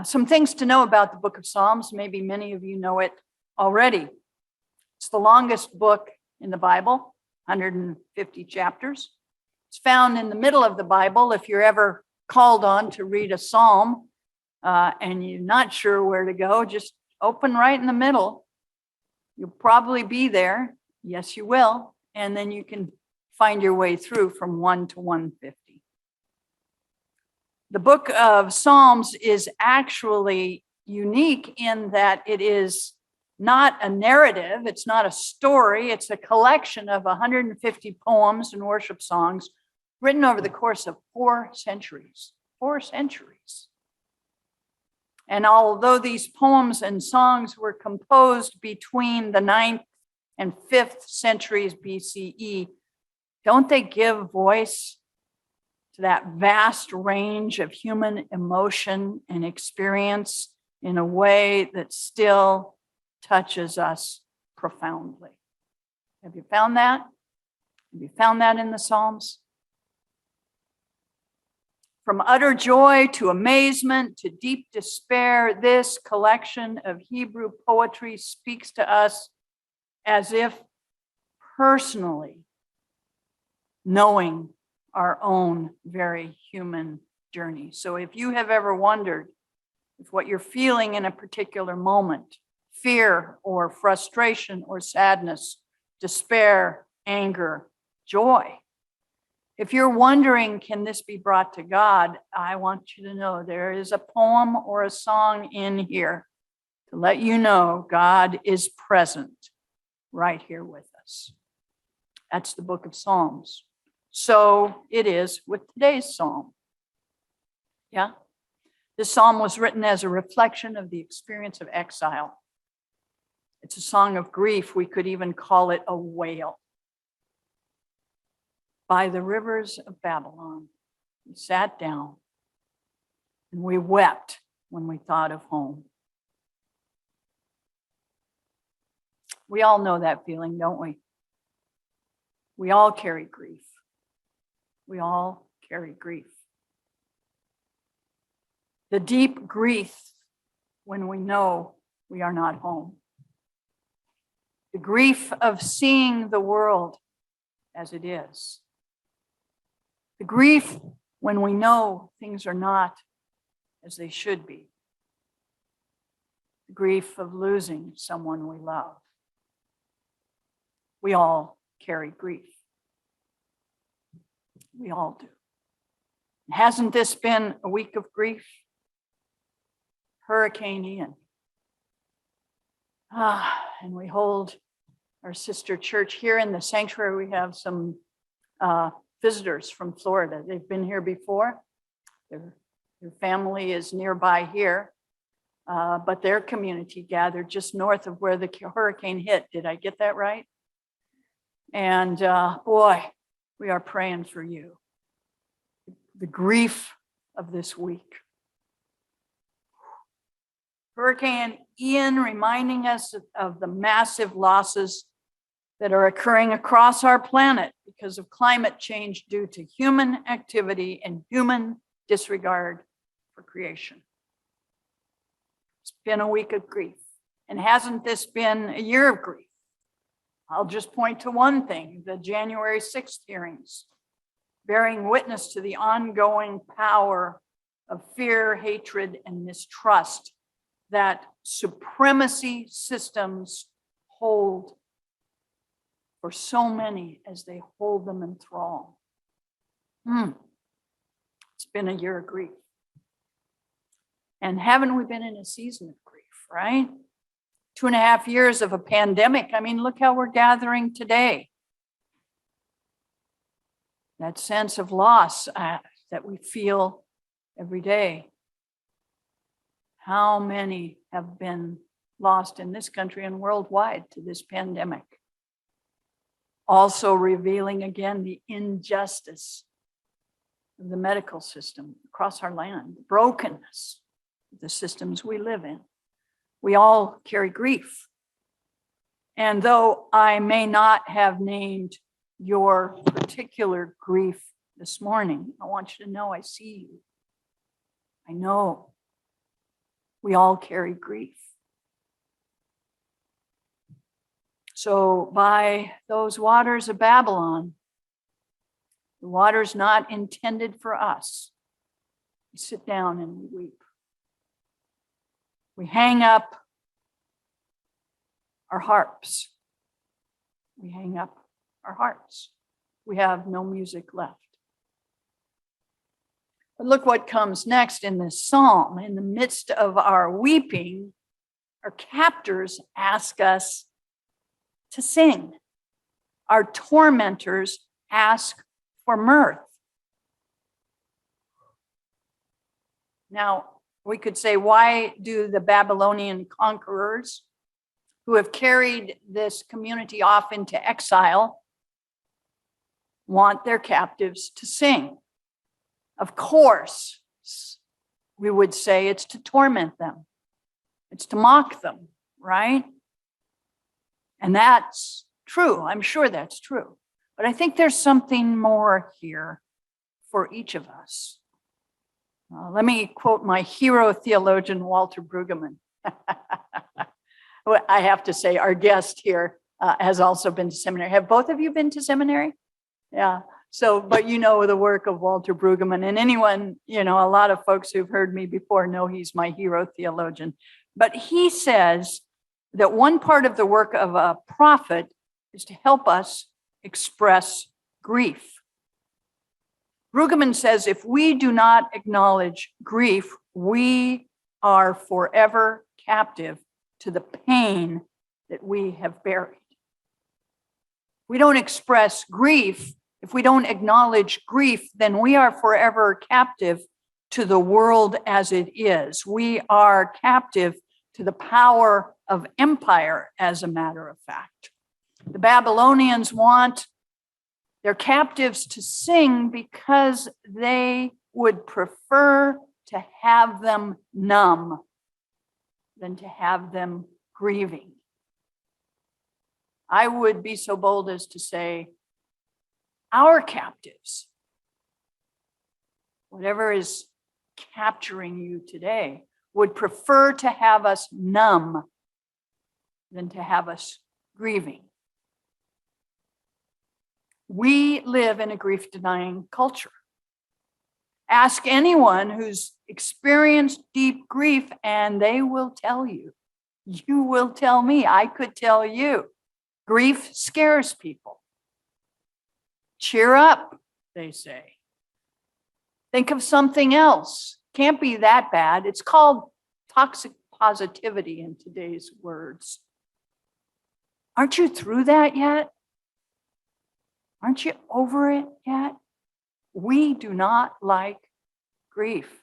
Some things to know about the book of Psalms. Maybe many of you know it already. It's the longest book in the Bible, 150 chapters. It's found in the middle of the Bible. If you're ever called on to read a psalm and you're not sure where to go, just open right in the middle. You'll probably be there. Yes, you will. And then you can find your way through from 1 to 150. The book of Psalms is actually unique in that it is not a narrative. It's not a story. It's a collection of 150 poems and worship songs written over the course of 4 centuries. 4 centuries. And although these poems and songs were composed between the 9th and 5th centuries BCE, don't they give voice to that vast range of human emotion and experience in a way that still touches us profoundly? Have you found that? Have you found that in the Psalms? From utter joy to amazement to deep despair, this collection of Hebrew poetry speaks to us as if personally knowing our own very human journey. So if you have ever wondered if what you're feeling in a particular moment, fear or frustration or sadness, despair, anger, joy, if you're wondering, can this be brought to God? I want you to know there is a poem or a song in here to let you know God is present right here with us. That's the book of Psalms. So it is with today's psalm. Yeah? This psalm was written as a reflection of the experience of exile. It's a song of grief. We could even call it a wail. By the rivers of Babylon, we sat down and we wept when we thought of home. We all know that feeling, don't we? We all carry grief. We all carry grief. The deep grief when we know we are not home. The grief of seeing the world as it is. The grief when we know things are not as they should be. The grief of losing someone we love. We all carry grief. We all do. Hasn't this been a week of grief? Hurricane Ian. And we hold our sister church here in the sanctuary. We have some visitors from Florida. They've been here before. Their family is nearby here, but their community gathered just north of where the hurricane hit. Did I get that right? And boy, we are praying for you. The grief of this week. Hurricane Ian reminding us of the massive losses that are occurring across our planet because of climate change due to human activity and human disregard for creation. It's been a week of grief. And hasn't this been a year of grief? I'll just point to one thing, the January 6th hearings, bearing witness to the ongoing power of fear, hatred, and mistrust that supremacy systems hold for so many as they hold them in thrall. It's been a year of grief. And haven't we been in a season of grief, right? 2.5 years of a pandemic. I mean, look how we're gathering today. That sense of loss that we feel every day. How many have been lost in this country and worldwide to this pandemic? Also revealing again the injustice of the medical system across our land, the brokenness of the systems we live in. We all carry grief. And though I may not have named your particular grief this morning, I want you to know I see you. I know. We all carry grief. So by those waters of Babylon, the water's not intended for us. We sit down and we weep. We hang up our harps. We hang up our hearts. We have no music left. But look what comes next in this psalm. In the midst of our weeping, our captors ask us to sing. Our tormentors ask for mirth. Now, we could say, why do the Babylonian conquerors who have carried this community off into exile want their captives to sing? Of course, we would say it's to torment them. It's to mock them, right? And that's true. I'm sure that's true. But I think there's something more here for each of us. Let me quote my hero theologian, Walter Brueggemann. I have to say, our guest here has also been to seminary. Have both of you been to seminary? Yeah. So, but you know the work of Walter Brueggemann, and anyone, a lot of folks who've heard me before know he's my hero theologian. But he says that one part of the work of a prophet is to help us express grief. Brueggemann says if we do not acknowledge grief, we are forever captive to the pain that we have buried. We don't express grief. If we don't acknowledge grief, then we are forever captive to the world as it is. We are captive to the power of empire, as a matter of fact. The Babylonians want their captives to sing because they would prefer to have them numb than to have them grieving. I would be so bold as to say, our captives, whatever is capturing you today, would prefer to have us numb than to have us grieving. We live in a grief-denying culture. Ask anyone who's experienced deep grief, and they will tell you. You will tell me. I could tell you. Grief scares people. Cheer up, they say. Think of something else. Can't be that bad. It's called toxic positivity in today's words. Aren't you through that yet? Aren't you over it yet? We do not like grief.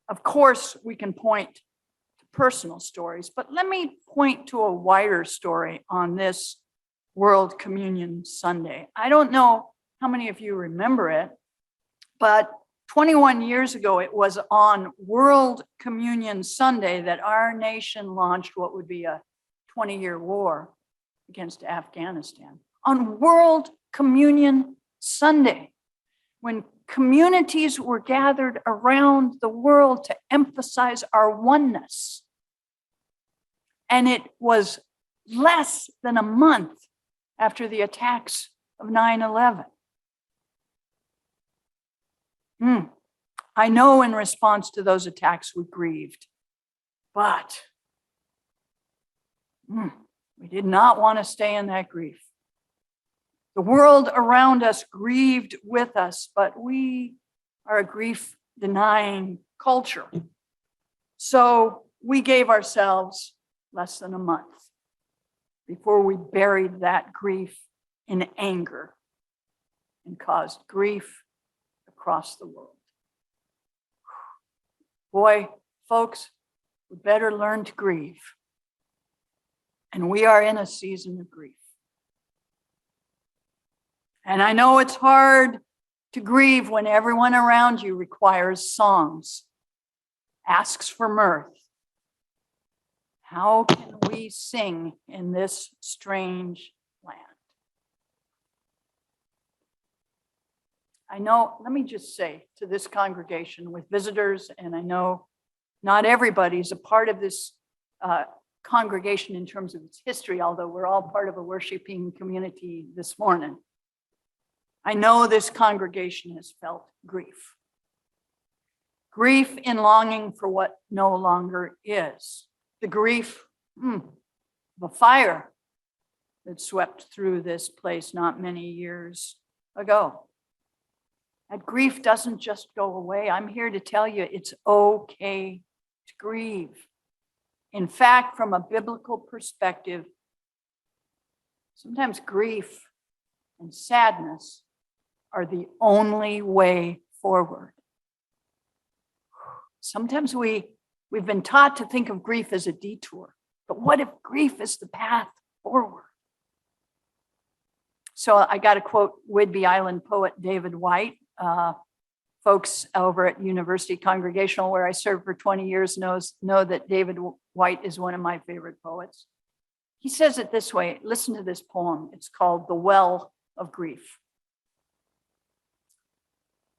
Of course, we can point to personal stories, but let me point to a wider story on this World Communion Sunday. I don't know how many of you remember it, but 21 years ago, it was on World Communion Sunday that our nation launched what would be a 20-year war against Afghanistan. On World Communion Sunday, when communities were gathered around the world to emphasize our oneness. And it was less than a month after the attacks of 9/11. I know in response to those attacks, we grieved, but we did not want to stay in that grief. The world around us grieved with us, but we are a grief-denying culture. So we gave ourselves less than a month before we buried that grief in anger and caused grief across the world. Boy, folks, we better learn to grieve. And we are in a season of grief. And I know it's hard to grieve when everyone around you requires songs, asks for mirth. How can we sing in this strange land? I know, let me just say to this congregation with visitors, and I know not everybody is a part of this congregation in terms of its history, although we're all part of a worshiping community this morning. I know this congregation has felt grief. Grief in longing for what no longer is. The grief of a fire that swept through this place not many years ago. That grief doesn't just go away. I'm here to tell you it's okay to grieve. In fact, from a biblical perspective, sometimes grief and sadness are the only way forward. Sometimes we've been taught to think of grief as a detour, but what if grief is the path forward? So I got to quote Whidbey Island poet David White. Folks over at University Congregational, where I served for 20 years, know that David White is one of my favorite poets. He says it this way. Listen to this poem. It's called The Well of Grief.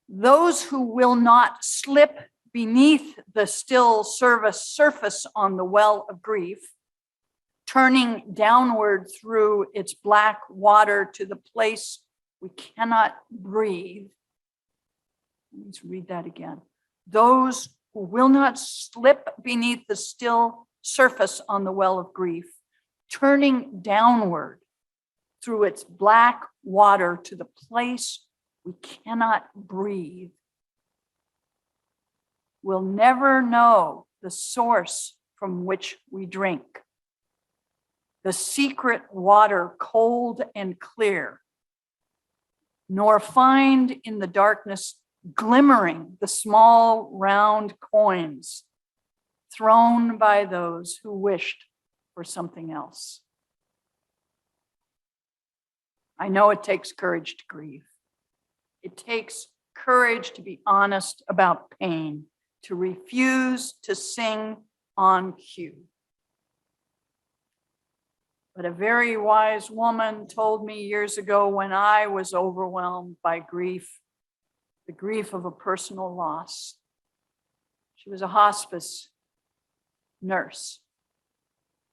Those who will not slip beneath the still surface on the well of grief, turning downward through its black water to the place we cannot breathe. Let's read that again. Those who will not slip beneath the still surface on the well of grief, turning downward through its black water to the place we cannot breathe, will never know the source from which we drink, the secret water cold and clear, nor find in the darkness glimmering the small round coins thrown by those who wished for something else. I know it takes courage to grieve. It takes courage to be honest about pain, to refuse to sing on cue. But a very wise woman told me years ago when I was overwhelmed by grief, the grief of a personal loss. She was a hospice nurse.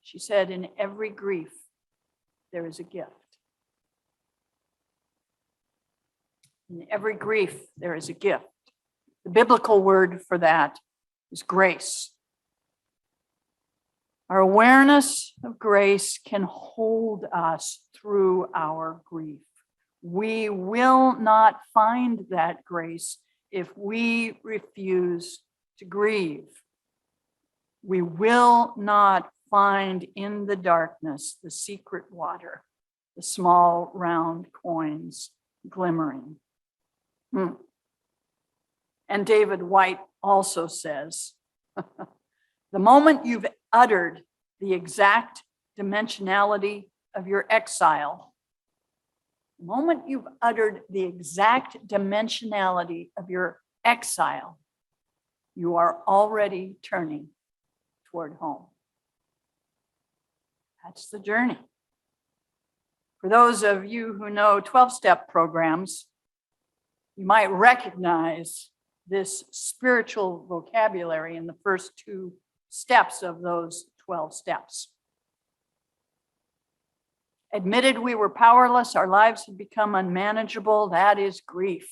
She said, in every grief, there is a gift. In every grief, there is a gift. The biblical word for that is grace. Our awareness of grace can hold us through our grief. We will not find that grace if we refuse to grieve. We will not find in the darkness the secret water, the small round coins glimmering. And David White also says, the moment you've uttered the exact dimensionality of your exile, the moment you've uttered the exact dimensionality of your exile, you are already turning toward home. That's the journey. For those of you who know 12-step programs, you might recognize this spiritual vocabulary in the first 2 steps of those 12 steps. Admitted we were powerless, our lives had become unmanageable, that is grief.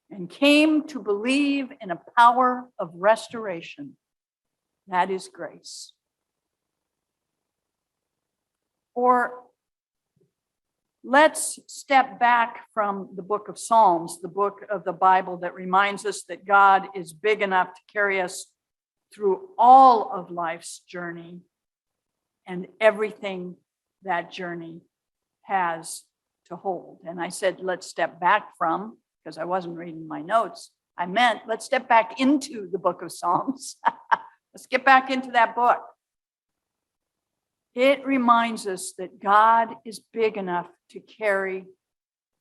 And came to believe in a power of restoration, that is grace. Or let's step back from the book of Psalms, the book of the Bible that reminds us that God is big enough to carry us through all of life's journey and everything that journey has to hold. And I said, let's step back from, because I wasn't reading my notes. I meant, let's step back into the book of Psalms. Let's get back into that book. It reminds us that God is big enough to carry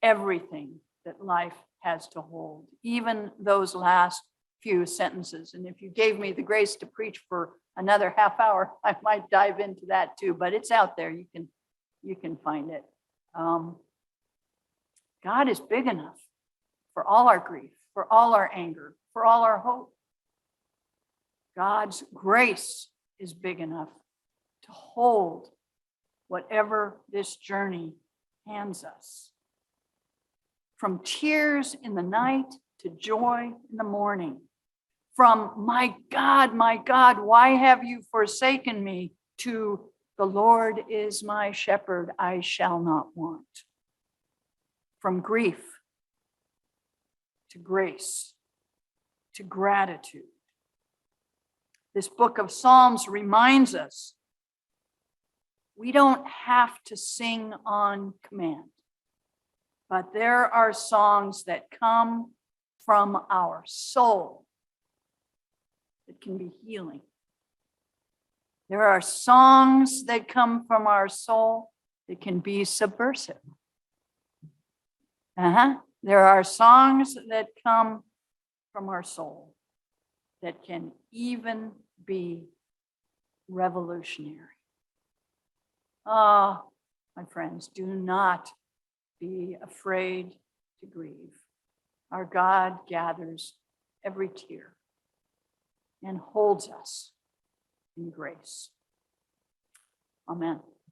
everything that life has to hold, even those last few sentences. And if you gave me the grace to preach for another half hour, I might dive into that too, but it's out there. You can find it. God is big enough for all our grief, for all our anger, for all our hope. God's grace is big enough to hold whatever this journey hands us. From tears in the night to joy in the morning. From, my God, why have you forsaken me? To, the Lord is my shepherd, I shall not want. From grief to grace to gratitude. This book of Psalms reminds us we don't have to sing on command, but there are songs that come from our soul that can be healing. There are songs that come from our soul that can be subversive. There are songs that come from our soul that can even be revolutionary. Ah, my friends, do not be afraid to grieve. Our God gathers every tear and holds us in grace. Amen.